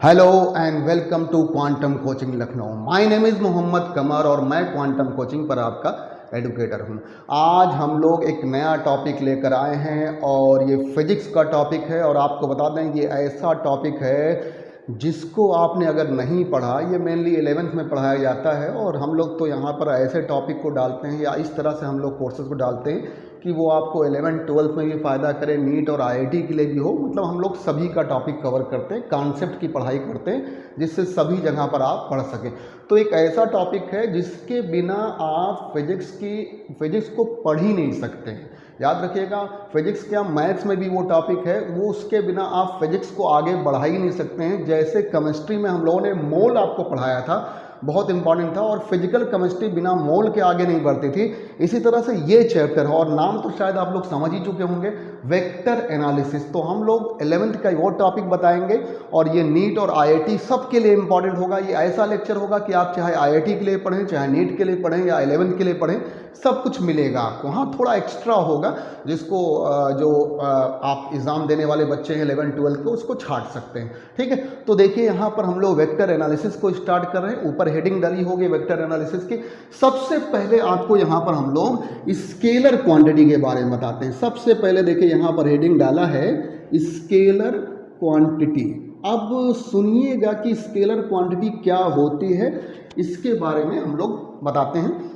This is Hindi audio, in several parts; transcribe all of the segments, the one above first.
Hello and welcome to Quantum coaching Lucknow. My name is Mohammad Qamar और मैं क्वांटम कोचिंग पर आपका एडुकेटर हूं। आज हम लोग एक नया टॉपिक लेकर आए हैं और ये फिजिक्स का टॉपिक है। और आपको बता दें ये ऐसा टॉपिक है जिसको आपने अगर नहीं पढ़ा, ये मेनली 11th में पढ़ाया जाता है और हम लोग तो यहाँ पर ऐसे टॉपिक को डालते हैं या इस तरह से हम लोग कोर्सेज को डालते हैं कि वो आपको 11th 12th में भी फ़ायदा करे, नीट और आईआईटी के लिए भी हो। मतलब हम लोग सभी का टॉपिक कवर करते हैं, कॉन्सेप्ट की पढ़ाई करते हैं जिससे सभी जगह पर आप पढ़ सकें। तो एक ऐसा टॉपिक है जिसके बिना आप फिजिक्स को पढ़ ही नहीं सकते हैं। याद रखिएगा, फिजिक्स क्या, मैथ्स में भी वो टॉपिक है, वो उसके बिना आप फिजिक्स को आगे बढ़ा ही नहीं सकते हैं। जैसे केमिस्ट्री में हम लोगों ने मोल आपको पढ़ाया था, बहुत इंपॉर्टेंट था, और फिजिकल केमिस्ट्री बिना मोल के आगे नहीं बढ़ती थी। इसी तरह से ये चैप्टर है और नाम तो शायद आप लोग समझ ही चुके होंगे, वेक्टर एनालिसिस। तो हम लोग 11th का वो टॉपिक बताएंगे और ये नीट और आईआईटी सब के लिए इंपॉर्टेंट होगा। ये ऐसा लेक्चर होगा कि आप चाहे आईआईटी के लिए पढ़ें, चाहे नीट के लिए पढ़ें या 11th के लिए पढ़ें, सब कुछ मिलेगा आपको। हाँ, थोड़ा एक्स्ट्रा होगा जिसको आप एग्ज़ाम देने वाले बच्चे हैं 11th 12th को, उसको छाट सकते हैं। ठीक है, तो देखिए यहाँ पर हम लोग वेक्टर एनालिसिस को स्टार्ट कर रहे हैं। ऊपर हेडिंग डाली होगी वेक्टर एनालिसिस की। सबसे पहले आपको यहाँ पर हम लोग स्केलर क्वांटिटी के बारे में बताते हैं। सबसे पहले देखिए यहाँ पर हेडिंग डाला है स्केलर क्वांटिटी। अब सुनिएगा कि स्केलर क्वांटिटी क्या होती है, इसके बारे में हम लोग बताते हैं।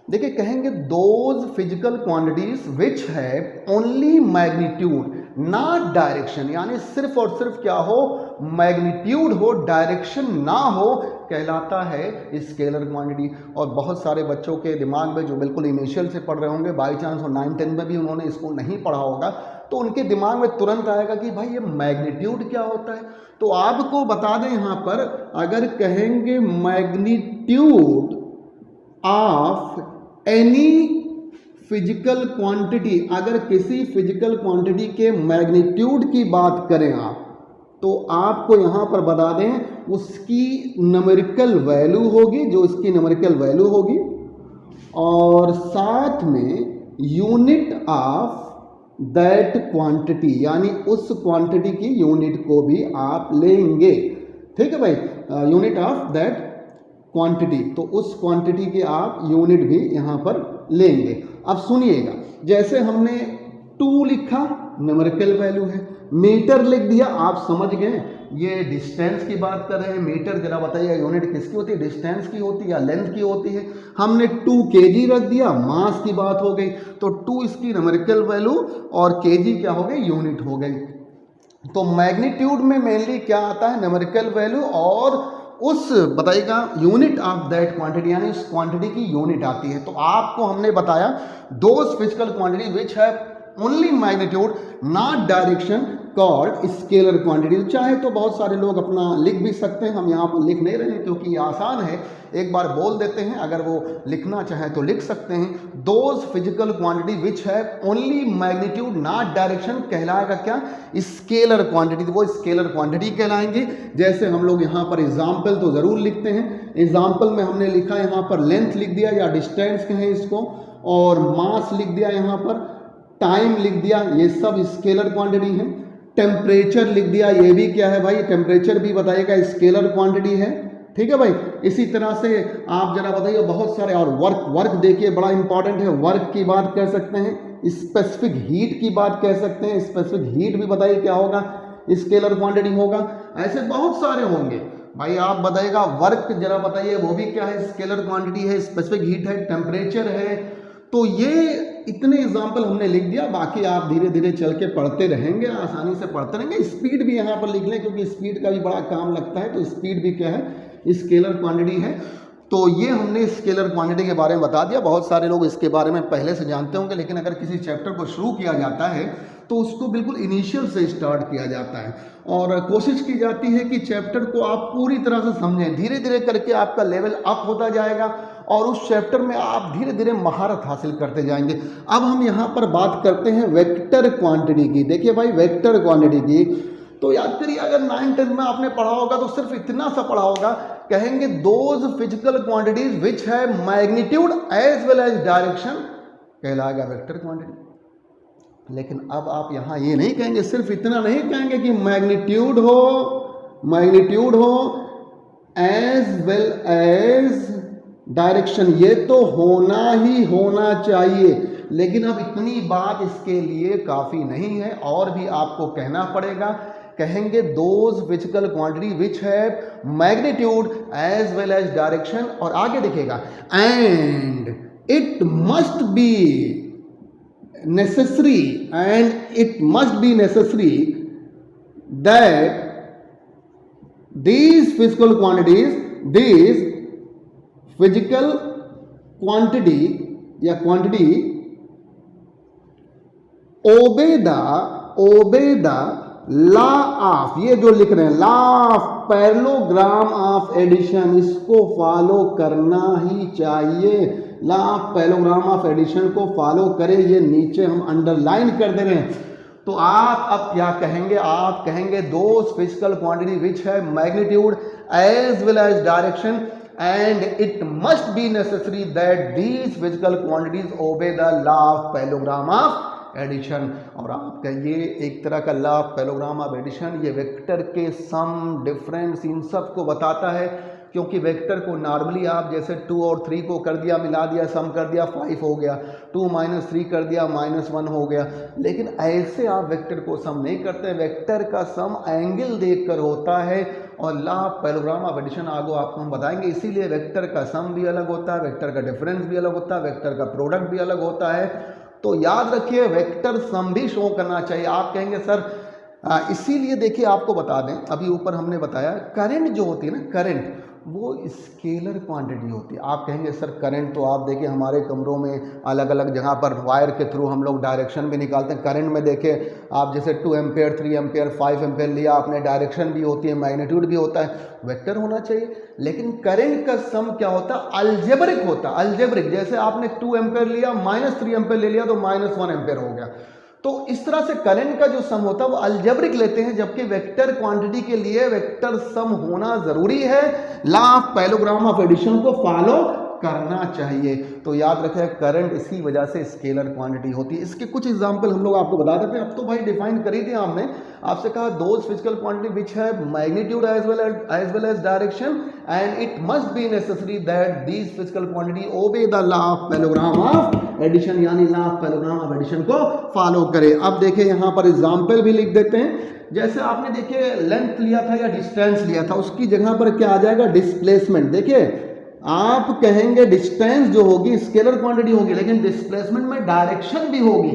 देखिए, कहेंगे दोज फिजिकल क्वांटिटीज विच है ओनली मैग्नीट्यूड नॉट डायरेक्शन, यानी सिर्फ और सिर्फ क्या हो, मैग्नीट्यूड हो, डायरेक्शन ना हो, कहलाता है स्केलर क्वांटिटी। और बहुत सारे बच्चों के दिमाग में जो बिल्कुल इनिशियल से पढ़ रहे होंगे, बाई चांस और 9 10 में भी उन्होंने इसको नहीं पढ़ा होगा, तो उनके दिमाग में तुरंत आएगा कि भाई ये मैग्नीट्यूड क्या होता है। तो आपको बता दें यहाँ पर, अगर कहेंगे magnitude of any physical quantity, अगर किसी फिजिकल क्वांटिटी के मैग्नीट्यूड की बात करें आप, तो आपको यहां पर बता दें उसकी न्यूमेरिकल वैल्यू होगी, जो इसकी न्यूमेरिकल वैल्यू होगी, और साथ में यूनिट ऑफ दैट क्वांटिटी, यानी उस क्वांटिटी की यूनिट को भी आप लेंगे। ठीक है भाई, यूनिट ऑफ दैट क्वांटिटी, तो उस क्वांटिटी के आप यूनिट भी यहां पर लेंगे। अब सुनिएगा, जैसे हमने 2 लिखा, न्यूमेरिकल वैल्यू है, मीटर लिख दिया, आप समझ गए ये डिस्टेंस की बात कर रहे हैं। मीटर जरा बताइए यूनिट किसकी होती है, डिस्टेंस की होती है या लेंथ की होती है। हमने 2 kg रख दिया, मास की बात हो गई, तो 2 इसकी न्यूमेरिकल वैल्यू और kg क्या हो गई, यूनिट हो गई। तो मैग्नीट्यूड में मेनली क्या आता है, न्यूमेरिकल वैल्यू और उस बताइएगा यूनिट ऑफ दैट क्वांटिटी, यानी उस क्वांटिटी की यूनिट आती है। तो आपको हमने बताया दोज फिजिकल क्वांटिटी विच है only magnitude not direction called scalar quantity. चाहे तो बहुत सारे लोग अपना लिख भी सकते हैं, हम यहाँ पर लिख नहीं रहे हैं क्योंकि ये आसान है, एक बार बोल देते हैं। अगर वो लिखना चाहे तो लिख सकते हैं, दोज फिजिकल क्वांटिटी विच है ओनली मैग्नीट्यूड नॉट डायरेक्शन कहलाएगा क्या, स्केलर क्वांटिटी। वो स्केलर क्वांटिटी कहलाएंगे। जैसे हम लोग यहाँ पर एग्जाम्पल तो ज़रूर लिखते हैं। एग्जाम्पल में हमने लिखा यहाँ पर लेंथ लिख दिया या डिस्टेंस कहें इसको, और मास लिख दिया, यहाँ पर टाइम लिख दिया, ये सब स्केलर क्वांटिटी है। टेम्परेचर लिख दिया, ये भी क्या है भाई, टेम्परेचर भी बताइएगा स्केलर क्वांटिटी है। ठीक है भाई, इसी तरह से आप जरा बताइए बहुत सारे, और वर्क देखिए बड़ा इंपॉर्टेंट है, वर्क की बात कर सकते हैं, स्पेसिफिक हीट की बात कह सकते हैं, स्पेसिफिक हीट भी बताइए क्या होगा, स्केलर क्वांटिटी होगा। ऐसे बहुत सारे होंगे भाई, आप बताइएगा वर्क जरा बताइए वो भी क्या है, स्केलर क्वांटिटी है, स्पेसिफिक हीट है, टेम्परेचर है। तो ये इतने एग्जाम्पल हमने लिख दिया, बाकी आप धीरे धीरे चल के पढ़ते रहेंगे, आसानी से पढ़ते रहेंगे। स्पीड भी यहाँ पर लिख लें क्योंकि स्पीड का भी बड़ा काम लगता है, तो स्पीड भी क्या है, स्केलर क्वांटिटी है। तो ये हमने स्केलर क्वांटिटी के बारे में बता दिया। बहुत सारे लोग इसके बारे में पहले से जानते होंगे, लेकिन अगर किसी चैप्टर को शुरू किया जाता है तो उसको बिल्कुल इनिशियल से स्टार्ट किया जाता है और कोशिश की जाती है कि चैप्टर को आप पूरी तरह से समझें। धीरे धीरे करके आपका लेवल अप होता जाएगा और उस चैप्टर में आप धीरे धीरे महारत हासिल करते जाएंगे। अब हम यहाँ पर बात करते हैं वेक्टर क्वांटिटी की। देखिए भाई, वेक्टर क्वांटिटी की तो याद करिए, अगर 9 10 में आपने पढ़ा होगा तो सिर्फ इतना सा पढ़ा होगा, कहेंगे दोज फिजिकल क्वांटिटीज विच है magnitude as well as direction कहलाएगा वेक्टर क्वांटिटी। लेकिन अब आप यहाँ ये नहीं कहेंगे, सिर्फ इतना नहीं कहेंगे कि मैग्नीट्यूड हो मैग्नीट्यूड हो एज वेल एज डायरेक्शन, ये तो होना ही होना चाहिए। लेकिन अब इतनी बात इसके लिए काफ़ी नहीं है, और भी आपको कहना पड़ेगा। कहेंगे दोज फिजिकल क्वांटिटी विच है magnitude as well as direction, और आगे देखिएगा and it must be necessary, and it must be necessary that these physical quantities, these physical quantity या quantity obey the law of, ये जो लिख रहे हैं law of parallelogram of addition, इसको फॉलो करना ही चाहिए। Law of parallelogram of addition को फॉलो करें, ये नीचे हम अंडरलाइन कर दे रहे हैं। तो आप अब क्या कहेंगे, आप कहेंगे दोज फिजिकल क्वांटिटी विच है magnitude as well as direction and it must be necessary that these physical quantities obey the law of parallelogram of addition. और आप कहिए एक तरह का law of parallelogram of addition, ये वेक्टर के सम, डिफरेंस, इन सब को बताता है। क्योंकि वेक्टर को नॉर्मली आप जैसे 2 और 3 को कर दिया, मिला दिया, सम कर दिया, 5 हो गया, 2 - 3 कर दिया, -1 हो गया। लेकिन ऐसे आप वेक्टर को सम नहीं करते, वेक्टर का सम एंगल देखकर होता है। और law of parallelogram of addition आगे आपको हम बताएंगे, इसीलिए वेक्टर का सम भी अलग होता है, वेक्टर का डिफरेंस भी अलग होता है, वेक्टर का प्रोडक्ट भी अलग होता है। तो याद रखिए वेक्टर सम भी शो करना चाहिए। आप कहेंगे सर इसीलिए देखिए आपको बता दें, अभी ऊपर हमने बताया करंट जो होती है ना, करंट वो स्केलर क्वांटिटी होती है। आप कहेंगे सर करंट तो आप देखिए हमारे कमरों में अलग अलग जगह पर वायर के थ्रू हम लोग डायरेक्शन भी निकालते हैं। करंट में देखिए आप जैसे 2 एम्पेयर, 3 एम्पेयर, 5 एम्पेयर लिया आपने, डायरेक्शन भी होती है, मैग्नीट्यूड भी होता है, वेक्टर होना चाहिए। लेकिन करंट का सम क्या होता है, अल्जेब्रिक होता है। अल्जेब्रिक जैसे आपने 2 एम्पेयर लिया, -3 एम्पेयर ले लिया तो -1 एम्पेयर हो गया। तो इस तरह से करंट का जो सम होता है वो अल्जेब्रिक लेते हैं, जबकि वेक्टर क्वांटिटी के लिए वेक्टर सम होना जरूरी है। Law of parallelogram of addition को फॉलो करना चाहिए। तो याद रखें करंट इसी वजह से स्केलर क्वांटिटी होती है। इसके कुछ एग्जांपल हम लोग आपको बता देते हैं। अब तो भाई डिफाइन कर ही दिया हमने, आपसे कहा दोज फिजिकल क्वांटिटी विच है magnitude as well as direction and it must be necessary that these physical quantity obey the law of parallelogram of addition, यानी law of parallelogram of addition को फॉलो करे। अब देखिए यहाँ पर एग्जाम्पल भी लिख देते हैं। जैसे आपने देखिए लेंथ लिया था या डिस्टेंस लिया था, उसकी जगह पर क्या आ जाएगा, डिस्प्लेसमेंट। देखिए आप कहेंगे डिस्टेंस जो होगी स्केलर क्वांटिटी होगी, लेकिन डिस्प्लेसमेंट में डायरेक्शन भी होगी,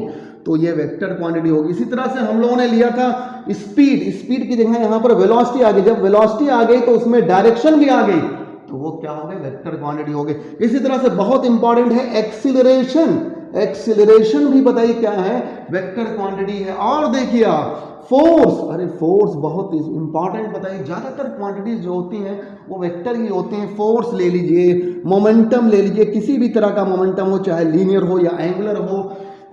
तो ये वेक्टर क्वांटिटी होगी। इसी तरह से हम लोगों ने लिया था स्पीड, स्पीड की जगह यहाँ पर वेलोसिटी आ गई। जब वेलोसिटी आ गई तो उसमें डायरेक्शन भी आ गई, तो वो क्या हो गए, वेक्टर क्वांटिटी हो गई। इसी तरह से बहुत इंपॉर्टेंट है एक्सीलरेशन, एक्सीलरेशन भी बताइए क्या है, वेक्टर क्वांटिटी है। और देखिए आप फोर्स, अरे फोर्स बहुत इंपॉर्टेंट बताइए, ज़्यादातर क्वांटिटीज जो होती हैं वो वेक्टर ही होते हैं। फोर्स ले लीजिए, मोमेंटम ले लीजिए, किसी भी तरह का मोमेंटम हो, चाहे लीनियर हो या एंगुलर हो,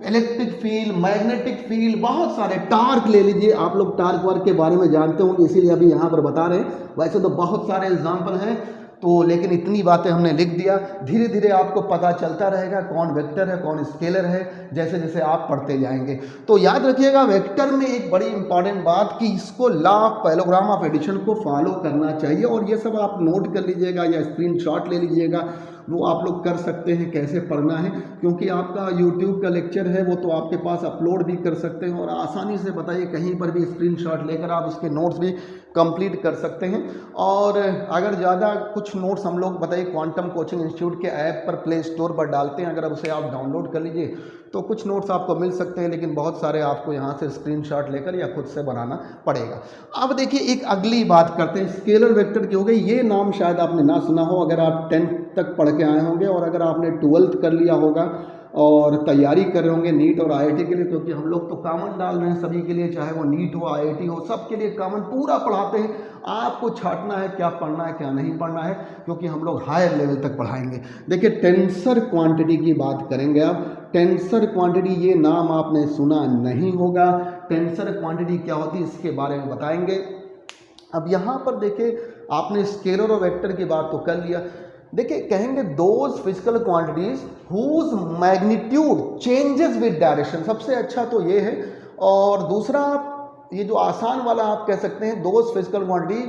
इलेक्ट्रिक फील्ड, मैग्नेटिक फील्ड, बहुत सारे, टार्क ले लीजिए। आप लोग टार्क वर्क के बारे में जानते होंगे, इसीलिए अभी यहाँ पर बता रहे हैं। वैसे तो बहुत सारे एग्जाम्पल हैं, तो लेकिन इतनी बातें हमने लिख दिया। धीरे धीरे आपको पता चलता रहेगा कौन वेक्टर है कौन स्केलर है, जैसे जैसे आप पढ़ते जाएंगे। तो याद रखिएगा वेक्टर में एक बड़ी इंपॉर्टेंट बात कि इसको law of parallelogram of addition को फॉलो करना चाहिए। और ये सब आप नोट कर लीजिएगा या स्क्रीनशॉट ले लीजिएगा, वो आप लोग कर सकते हैं कैसे पढ़ना है, क्योंकि आपका YouTube का लेक्चर है वो तो आपके पास अपलोड भी कर सकते हैं और आसानी से बताइए कहीं पर भी स्क्रीनशॉट लेकर आप उसके नोट्स भी कंप्लीट कर सकते हैं। और अगर ज़्यादा कुछ नोट्स हम लोग बताइए क्वांटम कोचिंग इंस्टीट्यूट के ऐप पर प्ले स्टोर पर डालते हैं, अगर उसे आप डाउनलोड कर लीजिए तो कुछ नोट्स आपको मिल सकते हैं, लेकिन बहुत सारे आपको यहाँ से स्क्रीनशॉट लेकर या खुद से बनाना पड़ेगा। अब देखिए एक अगली बात करते हैं, स्केलर वेक्टर की हो गई। ये नाम शायद आपने ना सुना हो अगर आप 10th तक पढ़ के आए होंगे, और अगर आपने 12th कर लिया होगा और तैयारी कर रहे होंगे नीट और IIT के लिए, क्योंकि हम लोग तो कॉमन डाल रहे हैं सभी के लिए, चाहे वो नीट हो IIT हो, सबके लिए कॉमन पूरा पढ़ाते हैं। आपको छांटना है क्या पढ़ना है क्या नहीं पढ़ना है, क्योंकि हम लोग हायर लेवल तक पढ़ाएंगे। देखिए टेंसर क्वांटिटी की बात करेंगे। अब टेंसर क्वांटिटी, ये नाम आपने सुना नहीं होगा। टेंसर क्वांटिटी क्या होती है इसके बारे में बताएंगे। अब यहाँ पर देखिए आपने स्केलर और वेक्टर की बात तो कर लिया। देखिए कहेंगे those physical quantities whose magnitude changes with direction, सबसे अच्छा तो ये है। और दूसरा ये जो आसान वाला आप कह सकते हैं, those physical quantity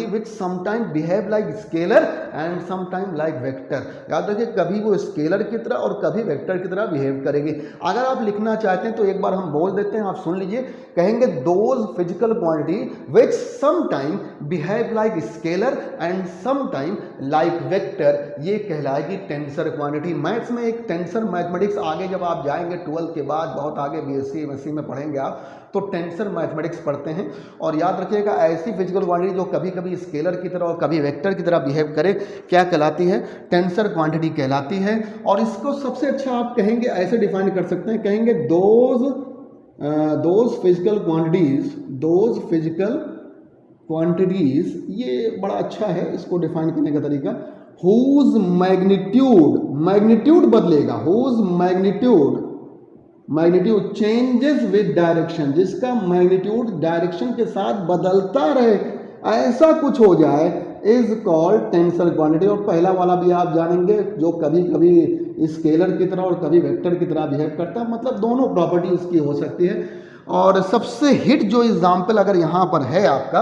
which sometime behave like scalar and sometime like vector. याद रखिए, कभी वो स्केलर की तरह और कभी वेक्टर की तरह बिहेव करेगी। अगर आप लिखना चाहते हैं तो एक बार हम बोल देते हैं, आप सुन लीजिए। कहेंगे those physical quantity which sometime behave like scalar and sometime like vector, ये कहलाएगी टेंसर क्वांटिटी। मैथ्स में एक टेंसर मैथमेटिक्स आगे जब आप जाएंगे 12 के बाद, बहुत आगे बीएससी एमएससी में पढ़ेंगे आप, तो टेंसर मैथमेटिक्स पढ़ते हैं। और याद रखिएगा, ऐसी फिजिकल क्वांटिटी जो कभी कभी स्केलर की तरह और कभी वेक्टर की तरह बिहेव करे, क्या कहलाती है? टेंसर क्वांटिटी कहलाती है। और इसको सबसे अच्छा आप कहेंगे, ऐसे डिफाइन कर सकते हैं, कहेंगे दोज फिजिकल क्वांटिटीज, ये बड़ा अच्छा है इसको डिफाइन करने का तरीका। हुज मैग्नीट्यूड बदलेगा, whose magnitude changes with direction, जिसका मैग्नीट्यूड डायरेक्शन के साथ बदलता रहे, ऐसा कुछ हो जाए, इज कॉल्ड टेंसर क्वांटिटी। और पहला वाला भी आप जानेंगे, जो कभी कभी स्केलर की तरह और कभी वेक्टर की तरह बिहेव करता है, मतलब दोनों प्रॉपर्टी इसकी हो सकती है। और सबसे हिट जो एग्जाम्पल अगर यहाँ पर है आपका,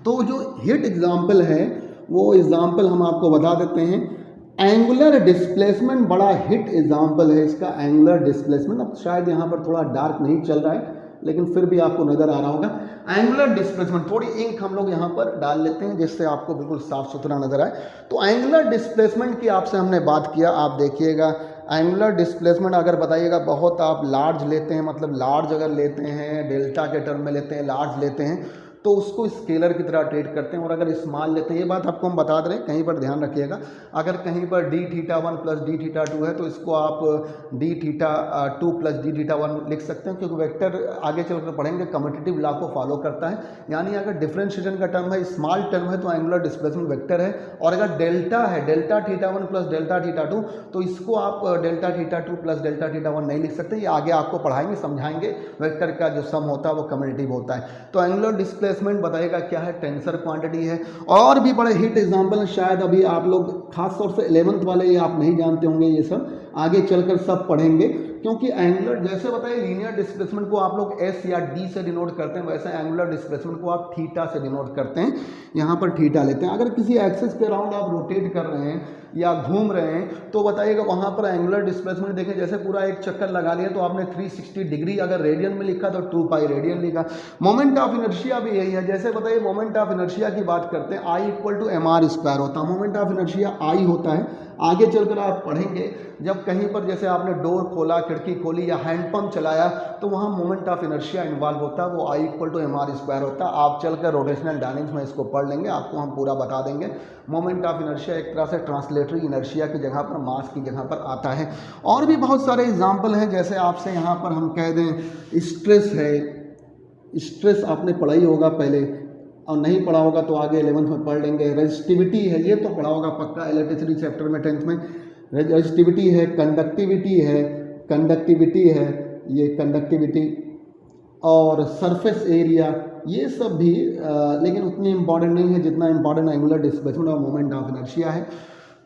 तो जो हिट एग्जाम्पल है वो एग्जाम्पल हम आपको बता देते हैं। एंगुलर डिस्प्लेसमेंट बड़ा हिट एग्जाम्पल है इसका, एंगुलर डिस्प्लेसमेंट। अब शायद यहाँ पर थोड़ा डार्क नहीं चल रहा है, लेकिन फिर भी आपको नजर आ रहा होगा। एंगुलर डिस्प्लेसमेंट, थोड़ी इंक हम लोग यहाँ पर डाल लेते हैं जिससे आपको बिल्कुल साफ सुथरा नजर आए। तो एंगुलर डिस्प्लेसमेंट की आपसे हमने बात किया, आप देखिएगा एंगुलर डिस्प्लेसमेंट अगर बताइएगा, बहुत आप लार्ज लेते हैं, मतलब लार्ज अगर लेते हैं, डेल्टा के टर्म में लेते हैं, लार्ज लेते हैं, तो उसको स्केलर की तरह ट्रीट करते हैं। और अगर स्मॉल लेते हैं, ये बात आपको हम बता दे रहे हैं, कहीं पर ध्यान रखिएगा, अगर कहीं पर d θ1 प्लस d θ2 है तो इसको आप d θ2 प्लस d θ1 लिख सकते हैं, क्योंकि वेक्टर आगे चलकर पढ़ेंगे कम्यूटेटिव लॉ को फॉलो करता है। यानी अगर डिफरेंशिएशन का टर्म है, स्मॉल टर्म है, तो एंगुलर डिस्प्लेसमेंट वेक्टर है। और अगर डेल्टा है, डेल्टा θ1 प्लस डेल्टा θ2, तो इसको आप डेल्टा θ2 प्लस डेल्टा θ1 नहीं लिख सकते। ये आगे आपको पढ़ाएंगे, समझाएंगे। वेक्टर का जो सम होता है वो कम्यूटेटिव होता है। तो एंगुलर डिस्प्लेसमेंट बताएगा क्या है? टेंसर क्वांटिटी है। और भी बड़े हिट एग्जांपल शायद अभी आप लोग खास तौर से 11th वाले ये आप नहीं जानते होंगे, ये सब आगे चलकर सब पढ़ेंगे। क्योंकि एंगुलर, जैसे बताइए लीनियर डिस्प्लेसमेंट को आप लोग एस या डी से डिनोट करते हैं, वैसे एंगुलर डिस्प्लेसमेंट को आप थीटा से डिनोट करते हैं। यहाँ पर थीटा लेते हैं। अगर किसी एक्सिस के अराउंड आप रोटेट कर रहे हैं या घूम रहे हैं, तो बताइएगा वहाँ पर एंगुलर डिस्प्लेसमेंट देखें, जैसे पूरा एक चक्कर लगा लिया तो आपने 360 डिग्री अगर रेडियन में लिखा तो 2 पाई रेडियन लिखा। मोमेंट ऑफ इनर्शिया भी यही है। जैसे बताइए मोमेंट ऑफ इनर्शिया की बात करते हैं, I = mr² होता है। मोमेंट ऑफ इनर्शिया I होता है। आगे चलकर आप पढ़ेंगे, जब कहीं पर जैसे आपने डोर खोला, खिड़की खोली या हैंडपंप चलाया, तो वहाँ मोमेंट ऑफ इनर्शिया इन्वॉल्व होता है, वो I = mr² होता है। आप चलकर रोटेशनल डायनेमिक्स में इसको पढ़ लेंगे, आपको हम पूरा बता देंगे। मोमेंट ऑफ इनर्शिया एक तरह से ट्रांसलेटरी इनर्शिया की जगह पर, मास की जगह पर आता है। और भी बहुत सारे एग्जाम्पल हैं, जैसे आपसे यहाँ पर हम कह दें स्ट्रेस है। स्ट्रेस आपने पढ़ा ही होगा पहले, और नहीं पढ़ा होगा तो आगे 11th में पढ़ लेंगे। रेजिस्टिविटी है, ये तो पढ़ा होगा पक्का इलेक्ट्रिसिटी चैप्टर में 10th में। रेजिस्टिविटी है, कंडक्टिविटी है, ये कंडक्टिविटी, और सरफेस एरिया, ये सब भी लेकिन उतनी इंपॉर्टेंट नहीं है जितना इंपॉर्टेंट एंगुलर डिस्प्लेसमेंट और मोमेंट ऑफ इनर्शिया है।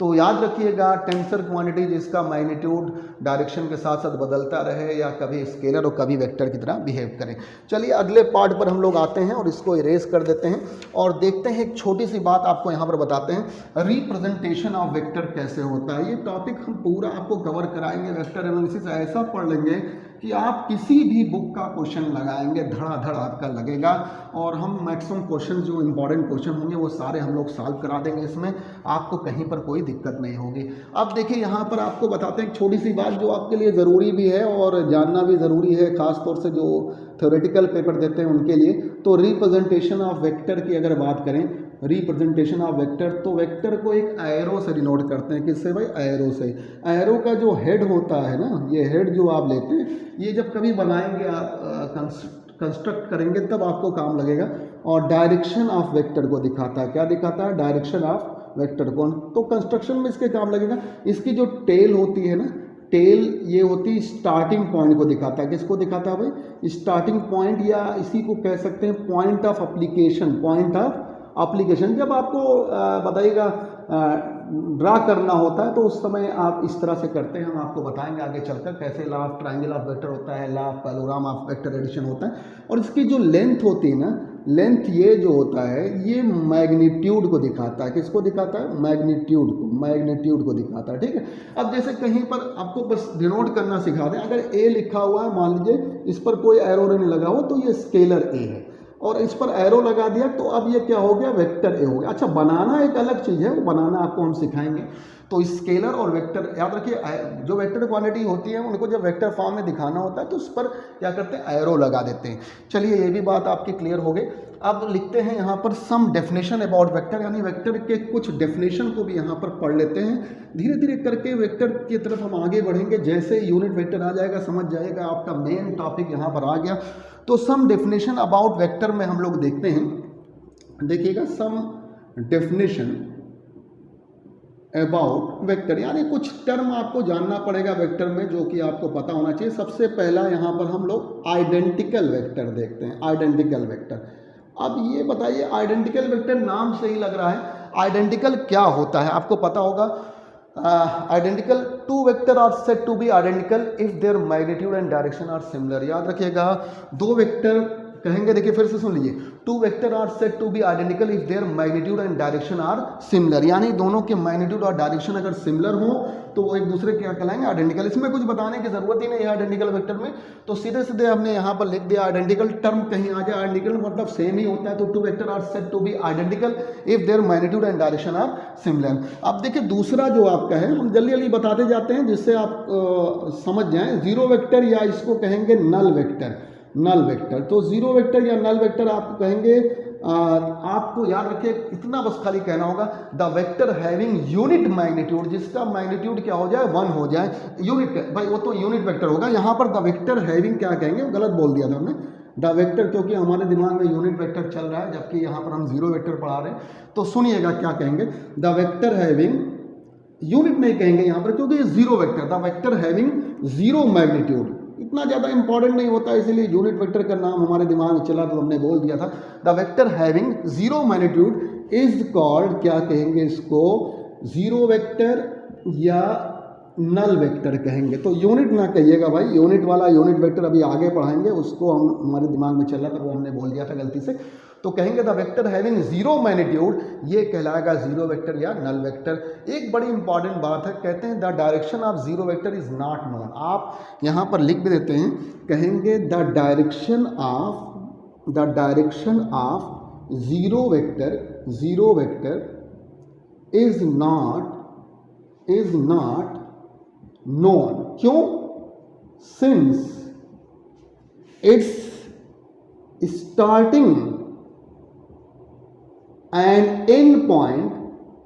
तो याद रखिएगा, टेंसर क्वांटिटी जिसका मैग्नीट्यूड डायरेक्शन के साथ साथ बदलता रहे, या कभी स्केलर और कभी वेक्टर की तरह बिहेव करे। चलिए अगले पार्ट पर हम लोग आते हैं और इसको इरेज कर देते हैं और देखते हैं। एक छोटी सी बात आपको यहाँ पर बताते हैं, रिप्रेजेंटेशन ऑफ वेक्टर कैसे होता है। ये टॉपिक हम पूरा आपको कवर कराएंगे। वेक्टर एनालिसिस ऐसा पढ़ लेंगे कि आप किसी भी बुक का क्वेश्चन लगाएंगे, धड़ाधड़ आपका लगेगा। और हम मैक्सिमम क्वेश्चन जो इंपॉर्टेंट क्वेश्चन होंगे वो सारे हम लोग सॉल्व करा देंगे, इसमें आपको कहीं पर कोई दिक्कत नहीं होगी। अब देखिए यहाँ पर आपको बताते हैं एक छोटी सी बात जो आपके लिए ज़रूरी भी है और जानना भी ज़रूरी है, ख़ास तौर से जो थ्योरेटिकल पेपर देते हैं उनके लिए। तो रिप्रेजेंटेशन ऑफ वेक्टर की अगर बात करें, रिप्रेजेंटेशन ऑफ वेक्टर, तो वेक्टर को एक एरो से डिनोट करते हैं। किससे भाई? एरो से। एरो का जो हेड होता है ना, ये हेड जो आप लेते हैं, ये जब कभी बनाएंगे आप कंस्ट्रक्ट करेंगे तब आपको काम लगेगा। और डायरेक्शन ऑफ वेक्टर को दिखाता है। क्या दिखाता है? डायरेक्शन ऑफ वेक्टर को। तो कंस्ट्रक्शन में इसके काम लगेगा। इसकी जो टेल होती है ना, टेल ये होती है स्टार्टिंग पॉइंट को दिखाता है। किसको दिखाता है भाई? स्टार्टिंग पॉइंट, या इसी को कह सकते हैं point of application. Point of application जब आपको बताइएगा ड्रा करना होता है तो उस समय आप इस तरह से करते हैं। हम आपको बताएंगे आगे चलकर कैसे law of triangle of vector होता है, law of parallelogram of vector addition होता है। और इसकी जो लेंथ होती है ना, लेंथ ये जो होता है ये मैग्नीट्यूड को दिखाता है। किसको दिखाता है? मैग्नीट्यूड को, मैग्नीट्यूड को दिखाता है। ठीक है, अब जैसे कहीं पर आपको बस डिनोट करना सिखा दें, अगर ए लिखा हुआ है, मान लीजिए इस पर कोई एरो नहीं लगा हुआ तो ये स्केलर ए है, और इस पर एरो लगा दिया तो अब ये क्या हो गया? वेक्टर ए हो गया। अच्छा, बनाना एक अलग चीज़ है, वो बनाना आपको हम सिखाएंगे। तो स्केलर और वेक्टर याद रखिए, जो वेक्टर क्वांटिटी होती है उनको जब वेक्टर फॉर्म में दिखाना होता है तो उस पर क्या करते हैं? एरो लगा देते हैं। चलिए, ये भी बात आपकी क्लियर हो गई। अब लिखते हैं यहाँ पर सम डेफिनेशन अबाउट वेक्टर, यानी वेक्टर के कुछ डेफिनेशन को भी यहाँ पर पढ़ लेते हैं। धीरे धीरे करके वेक्टर की तरफ हम आगे बढ़ेंगे। जैसे यूनिट वेक्टर आ जाएगा समझ जाएगा, आपका मेन टॉपिक यहाँ पर आ गया। तो सम डेफिनेशन अबाउट वेक्टर में हम लोग देखते हैं, देखिएगा सम डेफिनेशन अबाउट वेक्टर, यानी कुछ टर्म आपको जानना पड़ेगा वेक्टर में जो कि आपको पता होना चाहिए। सबसे पहला यहाँ पर हम लोग आइडेंटिकल वेक्टर देखते हैं, आइडेंटिकल वेक्टर। अब ये बताइए, आइडेंटिकल वेक्टर नाम से ही लग रहा है, आइडेंटिकल क्या होता है? आपको पता होगा, identical two vector are said to be identical if their magnitude and direction are similar. याद रखिएगा, दो वेक्टर कहेंगे, देखिए फिर से सुन लीजिए, two vector are said to be identical if their magnitude and direction are similar, यानी दोनों के मैग्नीट्यूड और डायरेक्शन अगर सिमिलर हो तो वो एक दूसरे क्या कहलाएंगे? आइडेंटिकल। इसमें कुछ बताने की जरूरत ही नहीं है आइडेंटिकल वेक्टर में, तो सीधे सीधे हमने यहाँ पर लिख दिया आइडेंटिकल। टर्म कहीं आ जाए, आइडेंटिकल मतलब सेम ही होता है, तो two vector are said to be identical if their magnitude and direction are similar. अब देखिए दूसरा जो आपका है, हम जल्दी जल्दी बताते जाते हैं जिससे आप समझ जाएं। जीरो वेक्टर या इसको कहेंगे नल वेक्टर, नल वेक्टर। तो जीरो वेक्टर या नल वेक्टर आपको कहेंगे, आपको याद रखिए इतना बस खाली कहना होगा, the vector having unit magnitude, जिसका मैग्नीट्यूड क्या हो जाए? 1 हो जाए। यूनिट, भाई वो तो यूनिट वेक्टर होगा। यहाँ पर द वेक्टर हैविंग क्या कहेंगे? गलत बोल दिया था हमने, द वेक्टर, क्योंकि हमारे दिमाग में यूनिट वेक्टर चल रहा है जबकि यहाँ पर हम जीरो वेक्टर पढ़ा रहे हैं। तो सुनिएगा क्या कहेंगे, द वेक्टर हैविंग, यूनिट नहीं कहेंगे यहाँ पर क्योंकि zero vector, the vector having zero magnitude इतना ज़्यादा इंपॉर्टेंट नहीं होता, इसीलिए यूनिट वेक्टर का नाम हमारे दिमाग में चला तो हमने बोल दिया था। The vector having zero magnitude is called, क्या कहेंगे इसको? जीरो वेक्टर या नल वेक्टर कहेंगे। तो यूनिट ना कहिएगा भाई, यूनिट वाला यूनिट वेक्टर अभी आगे पढ़ाएंगे, उसको हम हमारे दिमाग में चल रहा था वो हमने बोल दिया था गलती से। तो कहेंगे the vector having zero magnitude, ये कहलाएगा जीरो वेक्टर या नल वेक्टर। एक बड़ी इंपॉर्टेंट बात है, कहते हैं the direction of zero vector is not known. आप यहाँ पर लिख भी देते हैं, कहेंगे the direction of zero vector is not known. क्यों? Since its starting and end point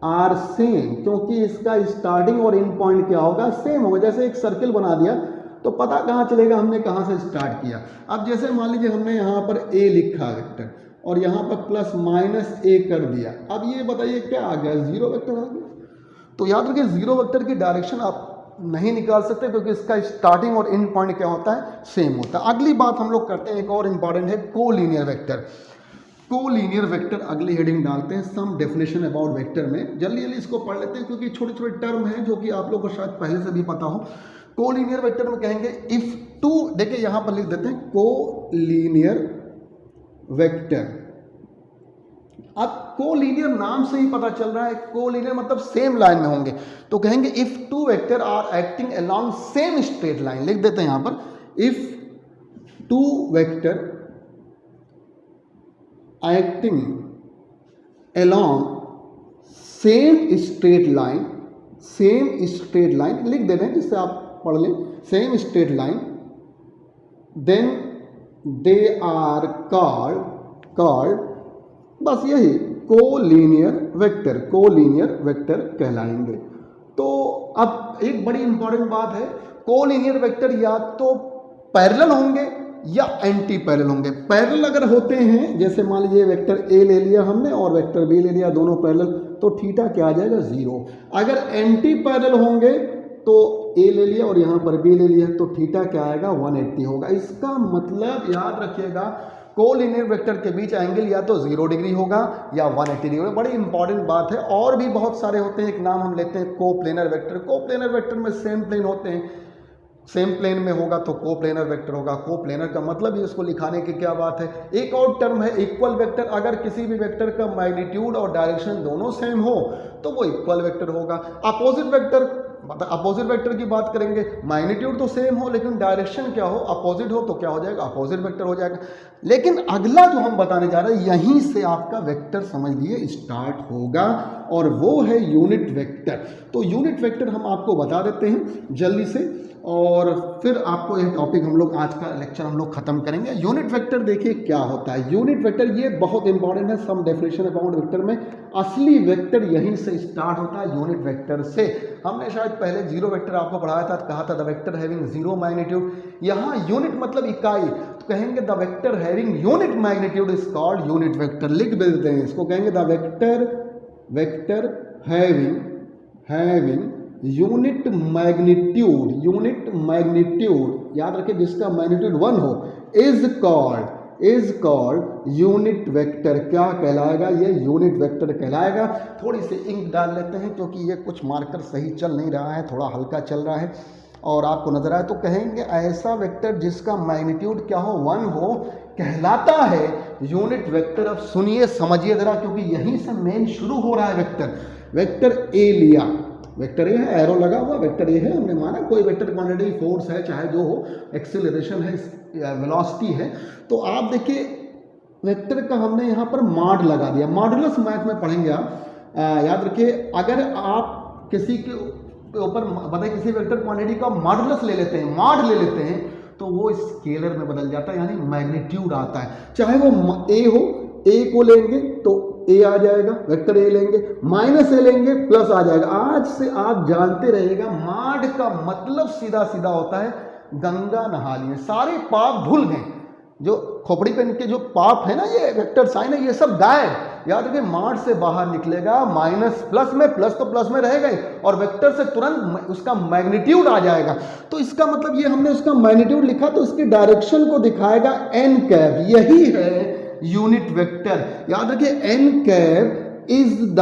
are same, क्योंकि इसका स्टार्टिंग और एंड पॉइंट क्या होगा? सेम होगा। जैसे एक सर्किल बना दिया तो पता कहाँ चलेगा हमने कहाँ से स्टार्ट किया। अब जैसे मान लीजिए हमने यहाँ पर ए लिखा वेक्टर और यहाँ पर प्लस माइनस ए कर दिया, अब ये बताइए क्या आ गया? जीरो वेक्टर आ गया। तो याद रखिए जीरो वेक्टर की डायरेक्शन आप नहीं निकाल सकते क्योंकि इसका स्टार्टिंग और एंड पॉइंट क्या होता है? सेम होता है। अगली बात हम लोग करते हैं, एक और इंपॉर्टेंट है, कोलिनियर वेक्टर। कोलिनियर वेक्टर अगली हेडिंग डालते हैं, सम डेफिनेशन अबाउट वेक्टर में। जल्दी जल्दी इसको पढ़ लेते हैं क्योंकि छोटे छोटे टर्म हैं जो कि आप लोग को शायद पहले से भी पता हो। कोलिनियर वेक्टर में कहेंगे इफ टू, देखिए यहाँ पर लिख देते हैं कोलिनियर वेक्टर। अब कोलिनियर नाम से ही पता चल रहा है, कोलिनियर मतलब सेम लाइन में होंगे। तो कहेंगे if two vector are acting along same straight line, लिख देते हैं यहाँ पर, if two vector acting along same straight line, लिख देते हैं जिससे आप पढ़ लें, same straight line, then they are called, बस यही कोलिनियर वेक्टर कहलाएंगे। तो अब एक बड़ी इंपॉर्टेंट बात है, कोलिनियर वेक्टर या तो पैरेलल होंगे या एंटी पैरेलल होंगे। पैरेलल अगर होते हैं, जैसे मान लीजिए वेक्टर ए ले लिया हमने और वेक्टर बी ले लिया, दोनों पैरेलल, तो थीटा क्या आ जाएगा? 0। अगर एंटी पैरेलल होंगे तो ए ले लिया और यहाँ पर बी ले लिया तो थीटा क्या आएगा? 180 होगा। इसका मतलब याद रखिएगा, कोलिनियर वेक्टर के बीच एंगल या तो 0 डिग्री होगा या 180 डिग्री होगा। बड़ी इंपॉर्टेंट बात है। और भी बहुत सारे होते हैं, एक नाम हम लेते हैं कोप्लेनर वेक्टर। कोप्लेनर वेक्टर में सेम प्लेन होते हैं, सेम प्लेन में होगा तो कोप्लेनर वेक्टर होगा। कोप्लेनर का मतलब ही उसको लिखाने की क्या बात है। एक और टर्म है इक्वल वेक्टर। अगर किसी भी वेक्टर का मैग्नीट्यूड और डायरेक्शन दोनों सेम हो तो वो इक्वल वेक्टर होगा। अपोजिट वेक्टर, मतलब अपोजिट वेक्टर की बात करेंगे, मैग्नीट्यूड तो सेम हो लेकिन डायरेक्शन क्या हो, अपोजिट हो, तो क्या हो जाएगा, अपोजिट वेक्टर हो जाएगा। लेकिन अगला जो हम बताने जा रहे हैं, यहीं से आपका वेक्टर समझ लिए स्टार्ट होगा और वो है यूनिट वेक्टर। तो यूनिट वेक्टर हम आपको बता देते हैं जल्दी से और फिर आपको यह टॉपिक हम लोग आज का लेक्चर हम लोग खत्म करेंगे। यूनिट वेक्टर देखिए क्या होता है। यूनिट वेक्टर ये बहुत इंपॉर्टेंट है। सम डेफिनेशन अबाउट वेक्टर में असली वेक्टर यहीं से स्टार्ट होता है, यूनिट वेक्टर से। हमने शायद पहले जीरो वेक्टर आपको पढ़ाया था, कहा था the vector having zero magnitude. यहाँ यूनिट मतलब इकाई, तो कहेंगे the vector having unit magnitude is called unit vector. लिख देते हैं इसको, कहेंगे the vector having unit magnitude, याद रखें जिसका मैग्नीट्यूड 1 हो, इज कॉल्ड यूनिट वेक्टर। क्या कहलाएगा, ये यूनिट वेक्टर कहलाएगा। थोड़ी सी इंक डाल लेते हैं क्योंकि ये कुछ मार्कर सही चल नहीं रहा है, थोड़ा हल्का चल रहा है और आपको नजर आए तो कहेंगे ऐसा वेक्टर जिसका मैग्नीट्यूड क्या हो, 1 हो, कहलाता है यूनिट वेक्टर। अब सुनिए समझिए जरा, क्योंकि यहीं से मेन शुरू हो रहा है। वेक्टर ए लिया, वेक्टर ए है, एरो लगा हुआ वेक्टर ए है, हमने माना कोई वेक्टर क्वांटिटी फोर्स है चाहे जो हो, एक्सेलरेशन है, वेलोसिटी है। तो आप देखिए वेक्टर का हमने यहाँ पर मॉड लगा दिया। मॉडुलस मैथ में पढ़ेंगे आप, याद रखिए अगर आप किसी के ऊपर बताइए किसी वेक्टर क्वांटिटी का मॉडुलस ले लेते हैं, मॉड ले लेते हैं, तो वो स्केलर में बदल जाता है, यानी मैग्नीट्यूड आता है। चाहे वो ए हो, ए को लेंगे तो ए आ जाएगा, वेक्टर ए लेंगे, माइनस ए लेंगे प्लस आ जाएगा। आज से आप जानते रहिएगा मॉड का मतलब सीधा सीधा होता है गंगा नहा लिए, सारे पाप भूल गए। जो खोपड़ी पे इनके जो पाप है ना, ये वेक्टर साइन है, ये सब गायब। याद रखिए मॉड से बाहर निकलेगा माइनस प्लस में, प्लस तो प्लस में रहेगा ही, और वेक्टर से तुरंत उसका मैग्नीट्यूड आ जाएगा। तो इसका मतलब ये हमने उसका मैग्नीट्यूड लिखा तो उसकी डायरेक्शन को दिखाएगा एन कैप, यही है यूनिट वेक्टर। याद रखिए n cap is the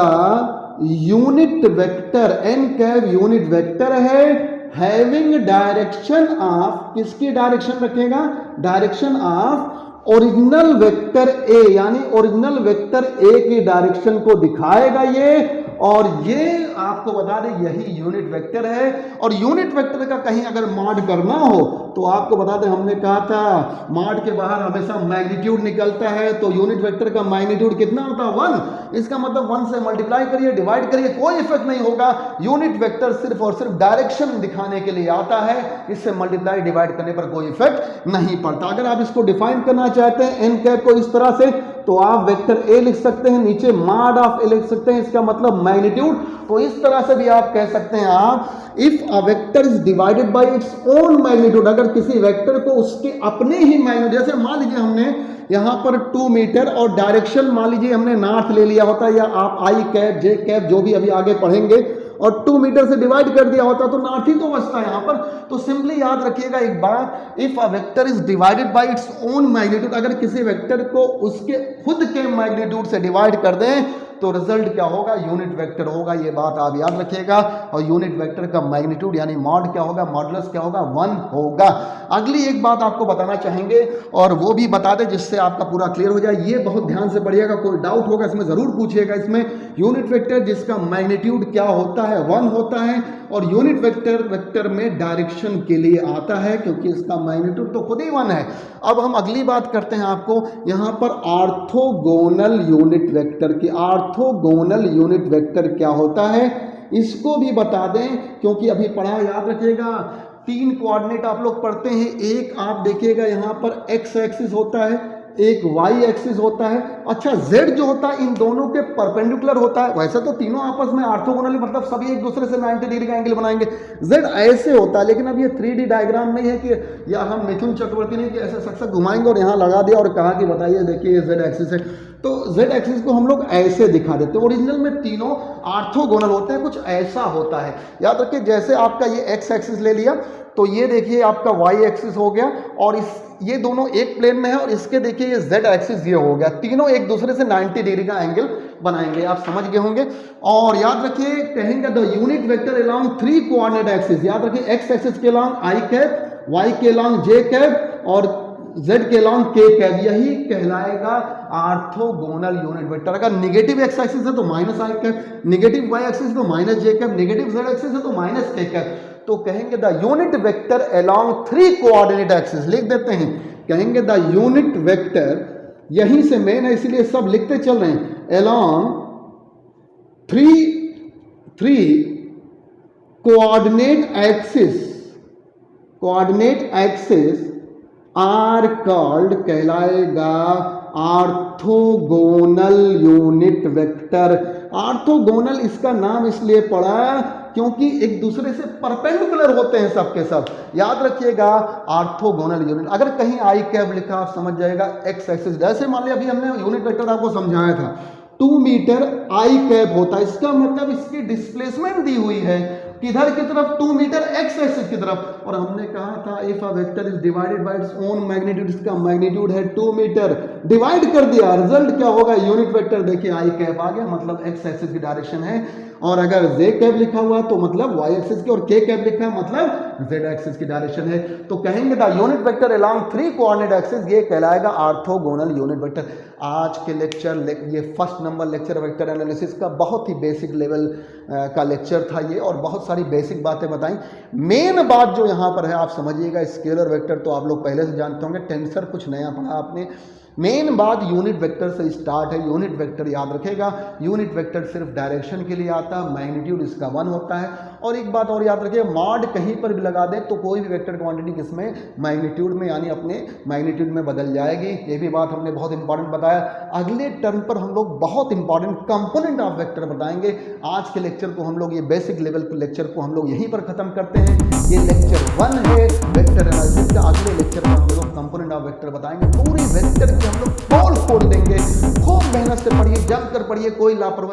unit vector, n cap unit vector है हैविंग डायरेक्शन ऑफ, किसकी डायरेक्शन रखेगा, direction of original vector a, यानी ओरिजिनल वेक्टर ए की डायरेक्शन को दिखाएगा ये। और ये आपको बता दें यही यूनिट वेक्टर है। और यूनिट वेक्टर का कहीं अगर मॉड करना हो तो आपको बता दें, हमने कहा था मॉड के बाहर हमेशा मैग्नीट्यूड निकलता है, तो यूनिट वेक्टर का मैग्नीट्यूड कितना होता है, 1। इसका मतलब 1 से मल्टीप्लाई करिए, डिवाइड करिए, कोई इफेक्ट नहीं होगा। यूनिट वेक्टर सिर्फ और सिर्फ डायरेक्शन दिखाने के लिए आता है, इससे मल्टीप्लाई डिवाइड करने पर कोई इफेक्ट नहीं पड़ता। अगर आप इसको डिफाइन करना चाहते हैं एन कैप को इस तरह से, तो आप वेक्टर ए लिख सकते हैं, नीचे मॉड ऑफ ए लिख सकते हैं, इसका मतलब मैग्नीट्यूड। तो इस तरह से भी आप कह सकते हैं आप, if a vector is divided by its own magnitude, अगर किसी वेक्टर को उसके अपने ही मैग्नीट्यूड, जैसे मान लीजिए हमने यहाँ पर 2 मीटर और डायरेक्शन मान लीजिए हमने नॉर्थ ले लिया होता, या आप आई कैप जे कैप जो भी अभी आगे पढ़ेंगे, और 2 मीटर से डिवाइड कर दिया होता तो नॉर्थ ही तो बचता है यहाँ पर। तो सिंपली याद रखिएगा एक बात, if a vector is divided by its own magnitude, अगर किसी वेक्टर को उसके खुद के मैग्नीट्यूड से डिवाइड कर दें तो रिजल्ट क्या होगा, यूनिट वेक्टर होगा। ये बात आप याद रखिएगा। और यूनिट वेक्टर का मैग्नीट्यूड यानी मॉड क्या होगा, मॉडुलस क्या होगा, 1 होगा। अगली एक बात आपको बताना चाहेंगे और वो भी बता दें जिससे आपका पूरा क्लियर हो जाए, ये बहुत ध्यान से पढ़िएगा, कोई डाउट होगा इसमें जरूर पूछिएगा। इसमें यूनिट वेक्टर जिसका मैग्नीट्यूड क्या होता है, 1 होता है, और यूनिट वेक्टर में डायरेक्शन के लिए आता है क्योंकि इसका मैग्नीट्यूड तो खुद ही 1 है। अब हम अगली बात करते हैं आपको यहाँ पर ऑर्थोगोनल यूनिट वेक्टर की। ऑर्थोगोनल यूनिट वेक्टर क्या होता है इसको भी बता दें, क्योंकि अभी पढ़ा, याद रखिएगा 3 कोऑर्डिनेट आप लोग पढ़ते हैं। एक आप देखिएगा यहाँ पर एक्स एक्सिस होता है, एक वाई एक्सिस होता है। अच्छा जेड जो होता है इन दोनों के परपेंडिकुलर होता है। वैसे तो तीनों आपस में ऑर्थोगोनल मतलब सभी एक दूसरे से 90 डिग्री का एंगल बनाएंगे, जेड ऐसे होता है। लेकिन अब ये 3D डायग्राम नहीं है कि या हम मिथुन चक्रवर्ती ने कि ऐसे सक्सेस घुमाएंगे और यहाँ लगा दिया और कहा कि बताइए देखिए जेड एक्सिस है, तो जेड एक्सिस को हम लोग ऐसे दिखा देते हैं। ओरिजिनल में तीनों ऑर्थोगोनल होते हैं, कुछ ऐसा होता है। याद रखिए जैसे आपका ये एक्स एक्सिस ले लिया तो ये देखिए आपका वाई एक्सिस हो गया, और ये दोनों एक प्लेन में है, और इसके देखिए ये जेड एक्सिस ये हो गया, तीनों एक दूसरे से 90 डिग्री का एंगल बनाएंगे, आप समझ गए होंगे। और याद रखिए कहेंगे the unit vector along 3 coordinate axis, याद रखिए एक्स एक्सिस के अलोंग आई कैप, वाई के अलोंग जे कैप और z के अलोंग k कैप, यही कहलाएगा ऑर्थोगोनल यूनिट वेक्टर। अगर नेगेटिव x एक्सिस है तो माइनस आई कैप, नेगेटिव y एक्सिस है तो minus j cap, negative z axis है तो माइनस k कैप। तो कहेंगे the unit vector along 3 coordinate axis, लिख देते हैं, कहेंगे द यूनिट वेक्टर, यहीं से मेन है इसलिए सब लिखते चल रहे हैं, along 3 coordinate axis are called, कहलाएगा ऑर्थोगोनल यूनिट वेक्टर। ऑर्थोगोनल इसका नाम इसलिए पड़ा क्योंकि एक दूसरे से परपेंडिकुलर होते हैं सबके सब, याद रखिएगा ऑर्थोगोनल यूनिट। अगर कहीं आई कैप लिखा आप समझ जाएगा एक्स एक्सिस, जैसे मान लिया अभी हमने यूनिट वेक्टर आपको समझाया था 2 मीटर आई कैप होता है, इसका मतलब इसकी डिस्प्लेसमेंट दी हुई है किधर की तरफ, 2 मीटर एक्स एक्सिस की तरफ। और हमने कहा था if a vector is divided by its own magnitude, इसका मैग्नीट्यूड है 2 मीटर, डिवाइड कर दिया, रिजल्ट क्या होगा, यूनिट वेक्टर देखिए आई कैप आ गया, मतलब एक्स एक्सिस की डायरेक्शन है, और अगर जे कैप लिखा हुआ तो मतलब वाई एक्सिस की, और के कैप लिखा है मतलब जेड एक्सिस की डायरेक्शन है। तो कहेंगे the unit vector along 3 coordinate axis, ये कहलाएगा ऑर्थोगोनल यूनिट वेक्टर। आज के लेक्चर, ये first number lecture vector analysis का बहुत ही बेसिक लेवल का लेक्चर था ये, और बहुत सारी बेसिक बातें बताई। मेन बात जो यहाँ पर है आप समझिएगा, स्केलर वेक्टर तो आप लोग पहले से जानते होंगे, टेंसर कुछ नया पढ़ा आपने। मेन बात यूनिट वेक्टर से स्टार्ट है। यूनिट वेक्टर याद रखेगा, यूनिट वेक्टर सिर्फ डायरेक्शन के लिए आता है, मैग्नीट्यूड इसका 1 होता है। और एक बात और याद रखिए, मॉड कहीं पर भी लगा दें तो कोई भी वेक्टर क्वांटिटी किसमें, मैग्नीट्यूड में, यानी अपने मैग्नीट्यूड में बदल जाएगी। ये भी बात हमने बहुत इंपॉर्टेंट बताया। अगले टर्म पर हम लोग बहुत इंपॉर्टेंट कंपोनेंट ऑफ वेक्टर बताएंगे। आज के लेक्चर को हम लोग, ये बेसिक लेवल के लेक्चर को हम लोग यहीं पर खत्म करते हैं। ये लेक्चर 1 है वेक्टर एनालिसिस का। अगले लेक्चर में हम लोग कंपोनेंट ऑफ वेक्टर बताएंगे, पूरी वेक्टर की हम लोग पोल खोल देंगे। खूब मेहनत से पढ़िए, जम कर पढ़िए, कोई लापरवाही